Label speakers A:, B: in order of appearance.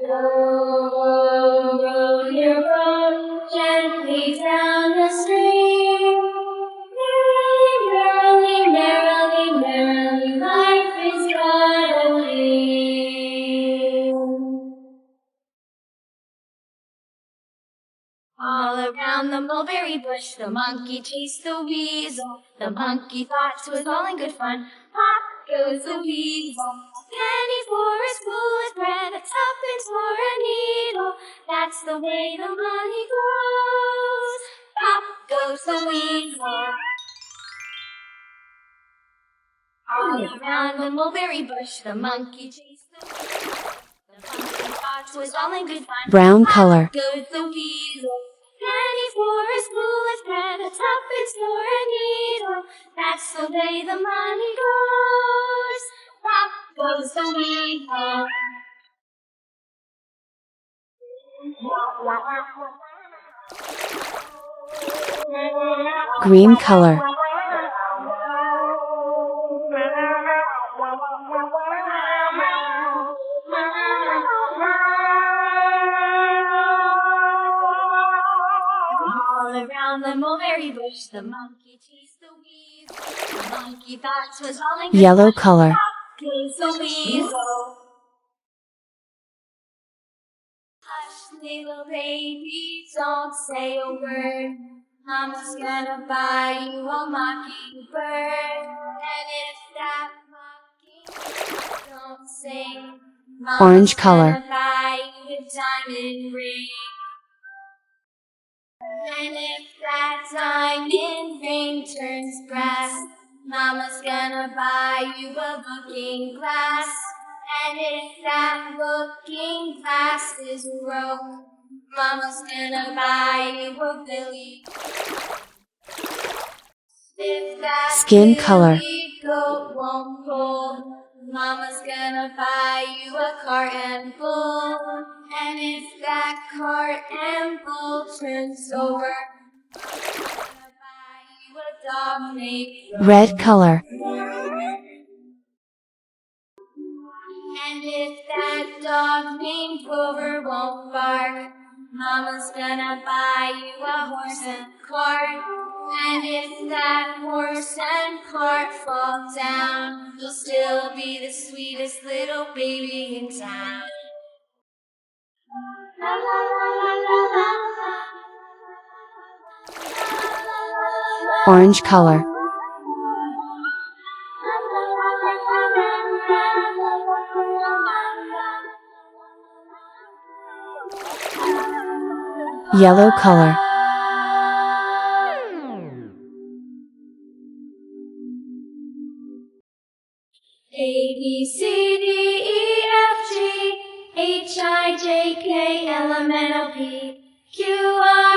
A: Row your boat gently down the stream. Merrily, merrily, merrily, life is but a dream. All around the mulberry bush, the monkey chased the weasel. The monkey thought 'twas all in good fun. Pop goes the weasel. A penny for a spool of bread, a tuppence for a needle. That's the way the money goes. Pop goes the weasel. All around the mulberry bush, the monkey chased the weasel. The monkey thought 'twas all in good fun.
B: Brown color.
A: Pop goes the weasel. Penny for a spool of bread, a tuppence for a needle. That's the way the money goes. Pop goes the weasel.
B: Green color.
A: All around the mulberry bush, the monkey chased the weasel. The monkey thought 'twas all in good
B: Yellow
A: fun.
B: color.
A: Pop goes the weasel. Hush, little baby, don't say a word. Mama's gonna buy you a mockingbird. And if that mockingbird don't sing, Mama's
B: Orange color.
A: gonna buy you a diamond ring. And if that diamond ring turns brass, Mama's gonna buy you a looking glass. And if that looking glass is broke, Mama's gonna buy you a billy. If that
B: Skin color.
A: billy goat won't pull, Mama's gonna buy you a cart and bull. And if that cart and bull turns over, Mama's gonna buy you a dog named
B: Red color.
A: And if that dog named Rover won't bark, Mama's gonna buy you a horse and cart. And if that horse and cart fall down, you'll still be the sweetest little baby in town. La la la la la la la.
B: Orange color. Yellow color.
A: A, B, C, D, E, F, G, H, I, J, K, L, M, N, O, P, Q, R,